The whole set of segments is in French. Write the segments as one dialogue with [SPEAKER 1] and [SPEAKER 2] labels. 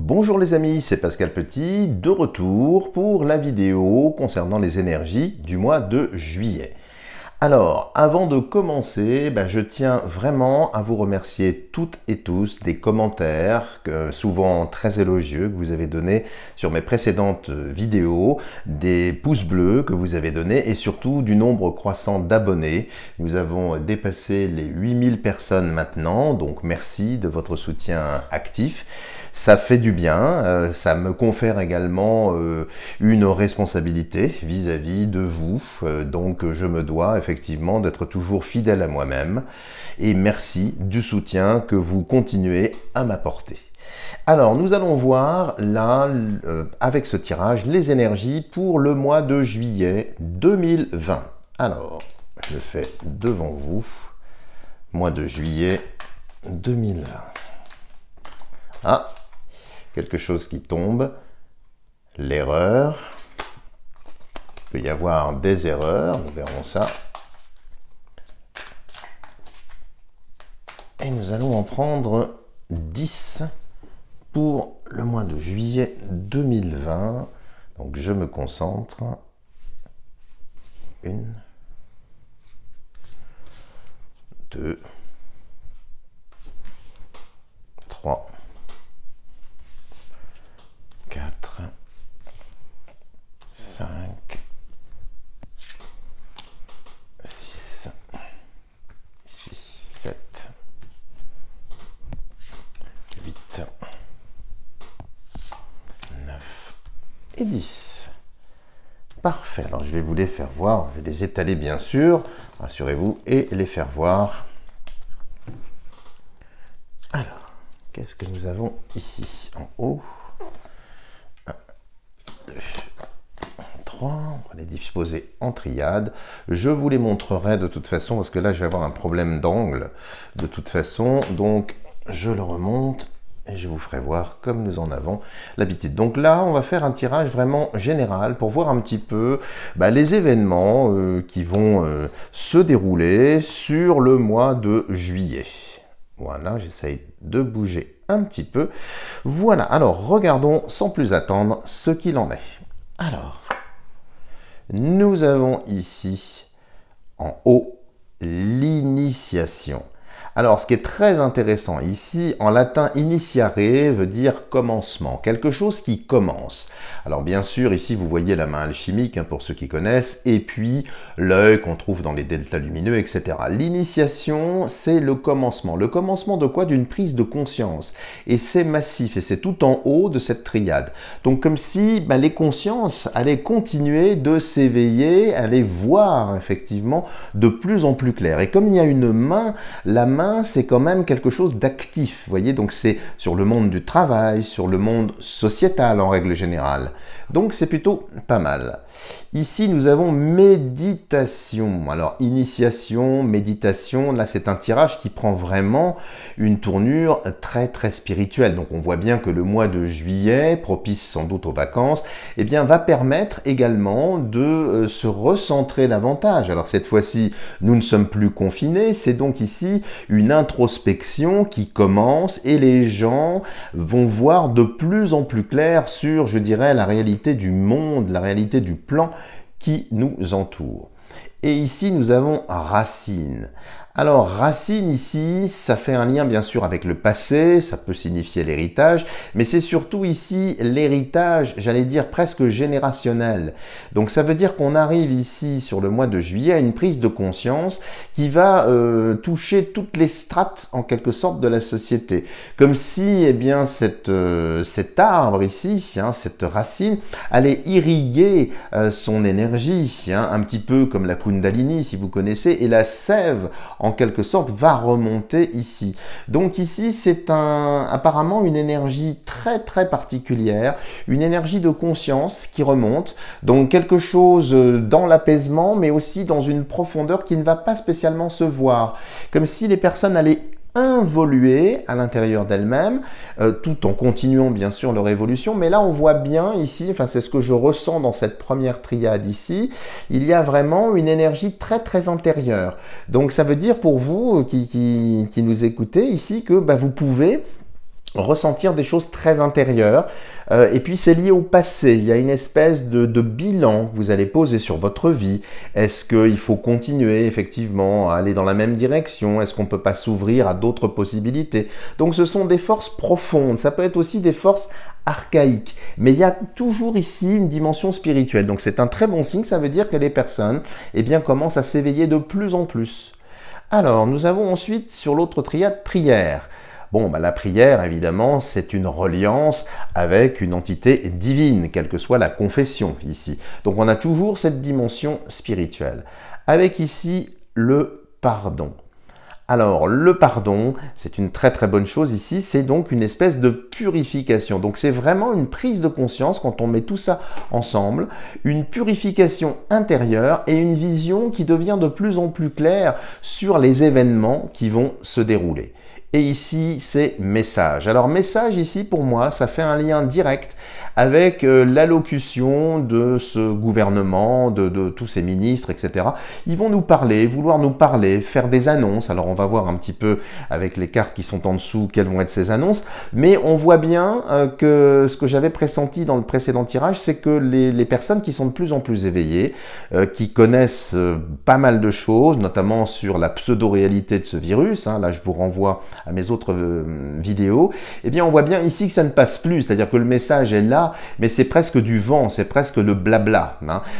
[SPEAKER 1] Bonjour les amis, c'est Pascal Petit, de retour pour la vidéo concernant les énergies du mois de juillet. Alors, avant de commencer, je tiens vraiment à vous remercier toutes et tous des commentaires, souvent très élogieux, que vous avez donnés sur mes précédentes vidéos, des pouces bleus que vous avez donnés et surtout du nombre croissant d'abonnés. Nous avons dépassé les 8000 personnes maintenant, donc merci de votre soutien actif. Ça fait du bien, ça me confère également une responsabilité vis-à-vis de vous, donc je me dois effectivement d'être toujours fidèle à moi-même et merci du soutien que vous continuez à m'apporter. Alors nous allons voir là, avec ce tirage, les énergies pour le mois de juillet 2020. Alors, je fais devant vous, mois de juillet 2020. Ah, quelque chose qui tombe, l'erreur. Il peut y avoir des erreurs, nous verrons ça. Et nous allons en prendre 10 pour le mois de juillet 2020. Donc je me concentre. 1, 2, 3, 4, 5, 6, 7, 8, 9 et 10. Parfait, alors je vais vous les faire voir, je vais les étaler bien sûr, rassurez-vous, et les faire voir. Alors, qu'est-ce que nous avons ici en haut? 1, 2, 3, on va les disposer en triade. Je vous les montrerai de toute façon, parce que là je vais avoir un problème d'angle de toute façon, donc je le remonte et je vous ferai voir comme nous en avons l'habitude. Donc là, on va faire un tirage vraiment général pour voir un petit peu les événements qui vont se dérouler sur le mois de juillet. Voilà, j'essaye de bouger un petit peu. Voilà, alors regardons sans plus attendre ce qu'il en est. Alors, nous avons ici en haut l'initiation. Alors, ce qui est très intéressant ici, en latin, initiare veut dire commencement, quelque chose qui commence. Alors, bien sûr, ici, vous voyez la main alchimique, pour ceux qui connaissent, et puis l'œil qu'on trouve dans les deltas lumineux, etc. L'initiation, c'est le commencement. Le commencement de quoi? D'une prise de conscience. Et c'est massif, et c'est tout en haut de cette triade. Donc, comme si les consciences allaient continuer de s'éveiller, allaient voir, effectivement, de plus en plus clair. Et comme il y a une main, la main, c'est quand même quelque chose d'actif, vous voyez, donc c'est sur le monde du travail, sur le monde sociétal en règle générale. Donc c'est plutôt pas mal. Ici, nous avons méditation. Alors, initiation, méditation, là, c'est un tirage qui prend vraiment une tournure très, très spirituelle. Donc, on voit bien que le mois de juillet, propice sans doute aux vacances, va permettre également de se recentrer davantage. Alors, cette fois-ci, nous ne sommes plus confinés. C'est donc ici une introspection qui commence et les gens vont voir de plus en plus clair sur, je dirais, la réalité du monde, la réalité du plan qui nous entoure. Et ici, nous avons racine. Alors, racine ici, ça fait un lien bien sûr avec le passé, ça peut signifier l'héritage, mais c'est surtout ici l'héritage, j'allais dire presque générationnel. Donc ça veut dire qu'on arrive ici sur le mois de juillet à une prise de conscience qui va toucher toutes les strates en quelque sorte de la société. Comme si cet arbre ici, cette racine, allait irriguer son énergie, un petit peu comme la Kundalini si vous connaissez, et la sève en quelque sorte va remonter ici. Donc ici c'est apparemment une énergie très très particulière, une énergie de conscience qui remonte, donc quelque chose dans l'apaisement mais aussi dans une profondeur qui ne va pas spécialement se voir, comme si les personnes allaient involuer à l'intérieur d'elles-mêmes, tout en continuant bien sûr leur évolution. Mais là, on voit bien ici, enfin c'est ce que je ressens dans cette première triade ici, il y a vraiment une énergie très très intérieure. Donc ça veut dire pour vous qui nous écoutez ici que vous pouvez ressentir des choses très intérieures. Et puis c'est lié au passé, il y a une espèce de bilan que vous allez poser sur votre vie. Est-ce qu'il faut continuer effectivement à aller dans la même direction? Est-ce qu'on ne peut pas s'ouvrir à d'autres possibilités? Donc ce sont des forces profondes, ça peut être aussi des forces archaïques. Mais il y a toujours ici une dimension spirituelle. Donc c'est un très bon signe, ça veut dire que les personnes commencent à s'éveiller de plus en plus. Alors nous avons ensuite sur l'autre triade prière. Bon, la prière, évidemment, c'est une reliance avec une entité divine, quelle que soit la confession ici. Donc on a toujours cette dimension spirituelle. Avec ici le pardon. Alors, le pardon, c'est une très très bonne chose ici, c'est donc une espèce de purification. Donc c'est vraiment une prise de conscience quand on met tout ça ensemble, une purification intérieure et une vision qui devient de plus en plus claire sur les événements qui vont se dérouler. Et ici, c'est message. Alors, message ici, pour moi, ça fait un lien direct avec l'allocution de ce gouvernement, de tous ces ministres, etc. Ils vont nous parler, vouloir nous parler, faire des annonces. Alors, on va voir un petit peu avec les cartes qui sont en dessous quelles vont être ces annonces. Mais on voit bien que ce que j'avais pressenti dans le précédent tirage, c'est que les personnes qui sont de plus en plus éveillées, qui connaissent pas mal de choses, notamment sur la pseudo-réalité de ce virus, là je vous renvoie à mes autres vidéos, eh bien on voit bien ici que ça ne passe plus, c'est-à-dire que le message est là, mais c'est presque du vent, c'est presque le blabla.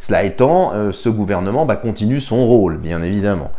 [SPEAKER 1] Cela étant, ce gouvernement continue son rôle, bien évidemment.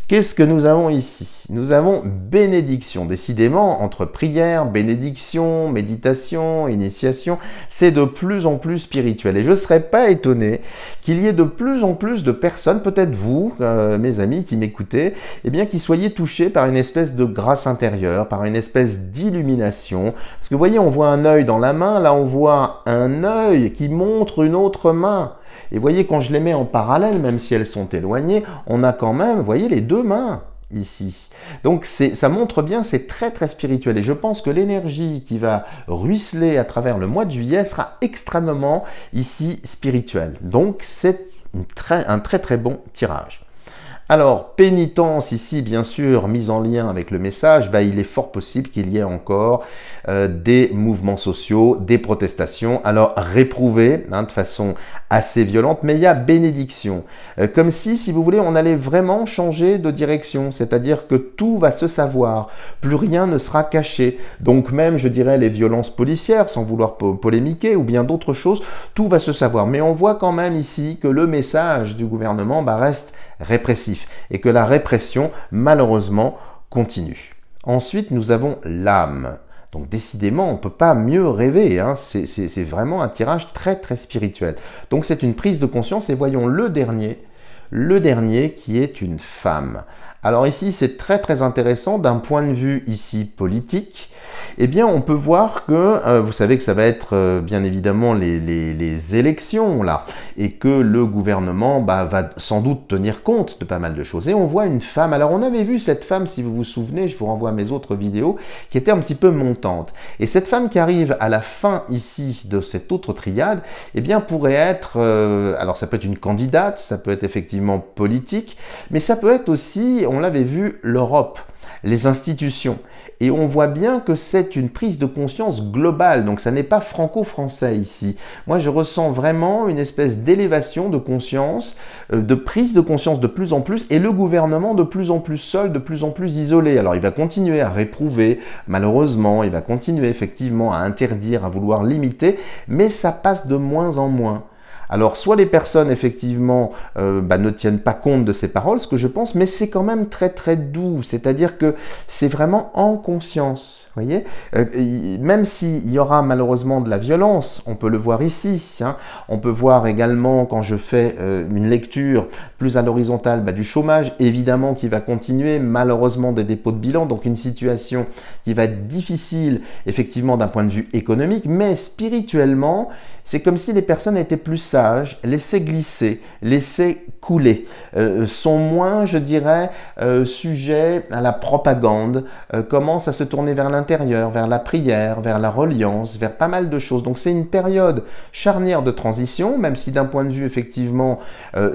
[SPEAKER 1] Qu'est-ce que nous avons ici? Nous avons bénédiction. Décidément, entre prière, bénédiction, méditation, initiation, c'est de plus en plus spirituel. Et je ne serais pas étonné qu'il y ait de plus en plus de personnes, peut-être vous, mes amis qui m'écoutez, qui soyez touchés par une espèce de grâce intérieure, par une espèce d'illumination. Parce que vous voyez, on voit un œil dans la main, là on voit un œil qui montre une autre main. Et vous voyez, quand je les mets en parallèle, même si elles sont éloignées, on a quand même, vous voyez, les deux mains ici. Donc ça montre bien, c'est très très spirituel. Et je pense que l'énergie qui va ruisseler à travers le mois de juillet sera extrêmement ici spirituelle. Donc c'est un très très bon tirage. Alors, pénitence ici, bien sûr, mise en lien avec le message, il est fort possible qu'il y ait encore des mouvements sociaux, des protestations, alors réprouvées de façon assez violente, mais il y a bénédiction. Comme si vous voulez, on allait vraiment changer de direction, c'est-à-dire que tout va se savoir, plus rien ne sera caché. Donc même, je dirais, les violences policières, sans vouloir polémiquer, ou bien d'autres choses, tout va se savoir. Mais on voit quand même ici que le message du gouvernement reste répressif et que la répression, malheureusement, continue. Ensuite, nous avons l'âme. Donc décidément, on ne peut pas mieux rêver, c'est vraiment un tirage très très spirituel. Donc c'est une prise de conscience et voyons le dernier qui est une femme. Alors ici, c'est très très intéressant d'un point de vue ici politique. Eh bien, on peut voir que, vous savez que ça va être bien évidemment les élections là, et que le gouvernement va sans doute tenir compte de pas mal de choses. Et on voit une femme, alors on avait vu cette femme, si vous vous souvenez, je vous renvoie à mes autres vidéos, qui était un petit peu montante. Et cette femme qui arrive à la fin ici de cette autre triade, eh bien pourrait être, alors ça peut être une candidate, ça peut être effectivement politique, mais ça peut être aussi, on l'avait vu, l'Europe, les institutions. Et on voit bien que c'est une prise de conscience globale, donc ça n'est pas franco-français ici. Moi, je ressens vraiment une espèce d'élévation de conscience, de prise de conscience de plus en plus, et le gouvernement de plus en plus seul, de plus en plus isolé. Alors, il va continuer à réprouver, malheureusement, il va continuer effectivement à interdire, à vouloir limiter, mais ça passe de moins en moins. Alors, soit les personnes, effectivement, ne tiennent pas compte de ces paroles, ce que je pense, mais c'est quand même très très doux, c'est-à-dire que c'est vraiment en conscience. Vous voyez, même s'il y aura malheureusement de la violence, on peut le voir ici. On peut voir également, quand je fais une lecture plus à l'horizontale, du chômage, évidemment, qui va continuer, malheureusement des dépôts de bilan, donc une situation qui va être difficile, effectivement, d'un point de vue économique, mais spirituellement, c'est comme si les personnes étaient plus sages, laissaient glisser, laissaient couler, sont moins, je dirais, sujets à la propagande, commencent à se tourner vers l'intuition, l'intérieur, vers la prière, vers la reliance, vers pas mal de choses. Donc c'est une période charnière de transition, même si d'un point de vue effectivement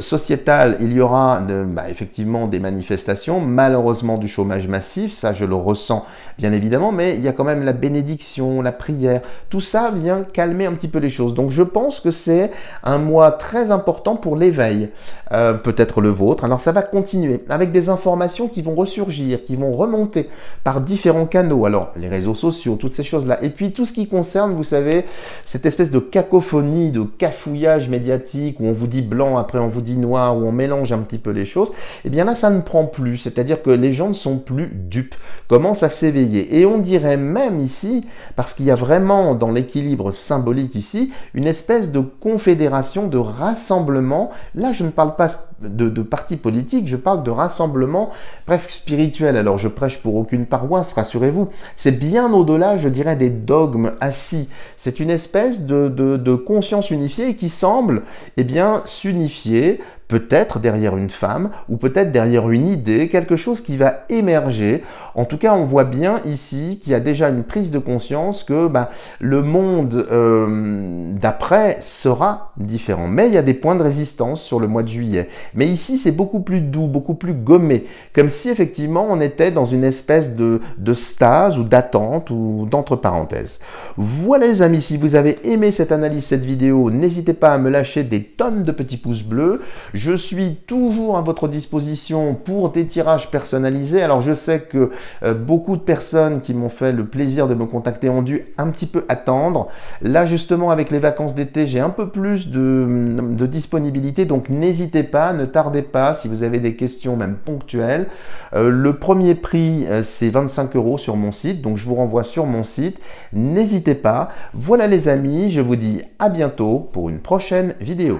[SPEAKER 1] sociétal, il y aura effectivement des manifestations, malheureusement du chômage massif, ça je le ressens bien évidemment, mais il y a quand même la bénédiction, la prière, tout ça vient calmer un petit peu les choses. Donc je pense que c'est un mois très important pour l'éveil, peut-être le vôtre. Alors ça va continuer avec des informations qui vont ressurgir, qui vont remonter par différents canaux, alors les réseaux sociaux, toutes ces choses-là, et puis tout ce qui concerne, vous savez, cette espèce de cacophonie, de cafouillage médiatique, où on vous dit blanc, après on vous dit noir, où on mélange un petit peu les choses, et bien là ça ne prend plus, c'est-à-dire que les gens ne sont plus dupes, commencent à s'éveiller. Et on dirait même ici, parce qu'il y a vraiment dans l'équilibre symbolique ici, une espèce de confédération, de rassemblement. Là, je ne parle pas de parti politique, je parle de rassemblement presque spirituel. Alors, je prêche pour aucune paroisse, rassurez-vous. C'est bien au-delà, je dirais, des dogmes assis. C'est une espèce de conscience unifiée qui semble, eh bien, s'unifier, peut-être derrière une femme ou peut-être derrière une idée, quelque chose qui va émerger. En tout cas, on voit bien ici qu'il y a déjà une prise de conscience que le monde d'après sera différent. Mais il y a des points de résistance sur le mois de juillet. Mais ici, c'est beaucoup plus doux, beaucoup plus gommé, comme si effectivement on était dans une espèce de stase ou d'attente ou d'entre parenthèses. Voilà les amis, si vous avez aimé cette analyse, cette vidéo, n'hésitez pas à me lâcher des tonnes de petits pouces bleus. Je suis toujours à votre disposition pour des tirages personnalisés. Alors je sais que beaucoup de personnes qui m'ont fait le plaisir de me contacter ont dû un petit peu attendre. Là justement avec les vacances d'été, j'ai un peu plus de disponibilité, donc n'hésitez pas, ne tardez pas si vous avez des questions même ponctuelles. Le premier prix c'est 25 € sur mon site, donc je vous renvoie sur mon site. N'hésitez pas. Voilà les amis, je vous dis à bientôt pour une prochaine vidéo.